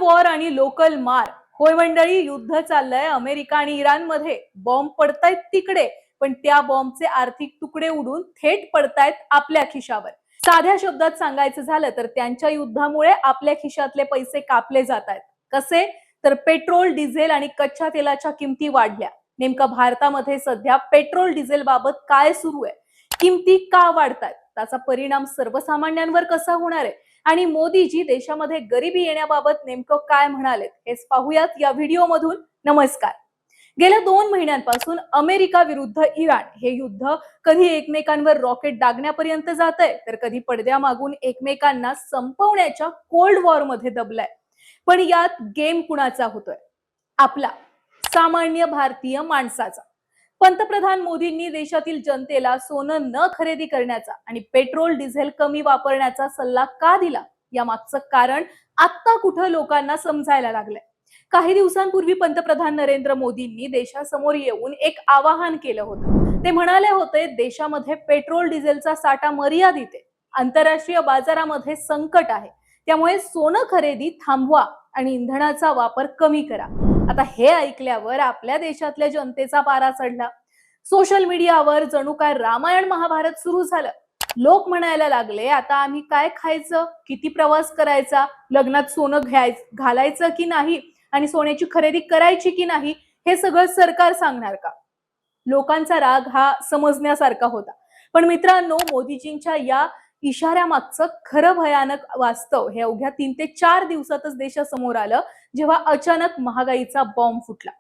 War आणि local मार. होय मंडळी, युद्ध चाललंय अमेरिका आणि इराणमध्ये. बॉम्ब पडतायत तिकडे, पण त्या बॉम्बचे आर्थिक तुकडे उडून थेट पडतायत आपल्या खिशावर. साध्या शब्दात सांगायचं झालं तर त्यांच्या युद्धामुळे आपल्या खिशातले पैसे कापले जात आहेत. कसे? तर पेट्रोल, डिझेल आणि कच्च्या तेलाच्या किमती वाढल्या. नेमकं भारतामध्ये सध्या पेट्रोल डिझेल बाबत काय सुरू आहे? किमती का वाढतात? त्याचा परिणाम सर्वसामान्यांवर कसा होणार आहे? आणि मोदीजी देशामध्ये गरिबी येण्याबाबत नेमकं काय म्हणाले हेच पाहूयात या व्हिडिओमधून. नमस्कार. गेल्या 2 महिन्यांपासून अमेरिका विरुद्ध इराण हे युद्ध कधी एकमेकांवर रॉकेट डागण्यापर्यंत जातंय, तर कधी पडद्यामागून एकमेकांना संपवण्याच्या कोल्ड वॉर मध्ये दबलाय. पण यात गेम कुणाचा होतोय? आपला, सामान्य भारतीय माणसाचा. पंतप्रधान मोदींनी देशातील जनतेला सोनं न खरेदी करण्याचा आणि पेट्रोल डिझेल कमी वापरण्याचा सल्ला का दिला? या मागचं कारण आता कुठं लोकांना समजायला लागलंय. काही दिवसांपूर्वी पंतप्रधान नरेंद्र मोदींनी देशासमोर येऊन एक आवाहन केलं होतं. ते म्हणाले होते, देशामध्ये पेट्रोल डिझेलचा साठा मर्यादित आहे, आंतरराष्ट्रीय बाजारामध्ये संकट आहे, त्यामुळे सोनं खरेदी थांबवा आणि इंधनाचा वापर कमी करा. आता हे ऐकल्यावर आपल्या देशातल्या जनतेचा पारा चढला. सोशल मीडियावर जणू काय रामायण महाभारत सुरू झालं. लोक म्हणायला लागले, आता आम्ही काय खायचं, किती प्रवास करायचा, लग्नात सोनं घालायचं की नाही आणि सोन्याची खरेदी करायची की नाही, हे सगळं सरकार सांगणार का? लोकांचा राग हा समजण्यासारखा होता. पण मित्रांनो, मोदीजींच्या या इशाऱ्यामागचं खरं भयानक वास्तव हे अवघ्या 3 ते 4 दिवसातच देशासमोर आलं, जेव्हा अचानक महागाईचा बॉम्ब फुटला.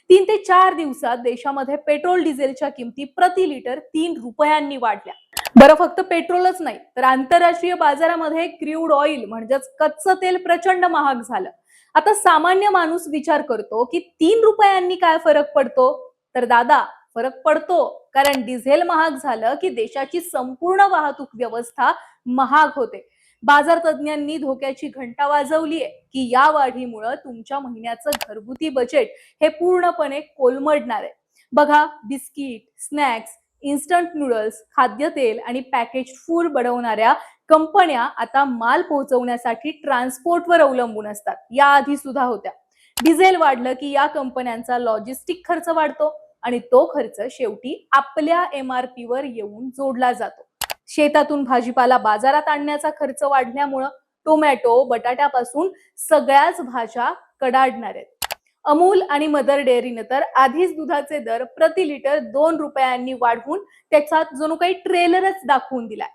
3 ते 4 दिवसात देशामध्ये पेट्रोल डिझेलच्या किमती प्रति लिटर 3 रुपयांनी वाढल्या. बरं, फक्त पेट्रोलच नाही तर आंतरराष्ट्रीय बाजारामध्ये क्रूड ऑइल म्हणजेच कच्चं तेल प्रचंड महाग झालं. आता सामान्य माणूस विचार करतो की 3 रुपयांनी काय फरक पडतो? तर दादा, फरक पडतो. कारण डिझेल महाग झालं की देशाची संपूर्ण वाहतूक व्यवस्था महाग होते. बाजार तज्ञांनी धोक्याची घंटा वाजवली आहे की या वाढीमुळे तुमच्या महिन्याचं घरगुती बजेट हे पूर्णपणे कोलमडणार आहे. बघा, बिस्किट, स्नॅक्स, इन्स्टंट नूडल्स, खाद्यतेल आणि पॅकेज फूड बनवणाऱ्या कंपन्या आता माल पोहोचवण्यासाठी ट्रान्सपोर्टवर अवलंबून असतात. याआधी सुद्धा होत्या. डिझेल वाढलं की या कंपन्यांचा लॉजिस्टिक खर्च वाढतो आणि तो खर्च शेवटी आपल्या MRP वर येऊन जोडला जातो. शेतातून भाजीपाला बाजारात आणण्याचा खर्च वाढल्यामुळे टोमॅटो, बटाट्यापासून सगळ्याच भाज्या कडाडणार आहेत. अमूल आणि मदर डेअरीने तर आधीच दुधाचे दर प्रति लिटर 2 रुपयांनी वाढवून त्याचा जणू काही ट्रेलरच दाखवून दिलाय.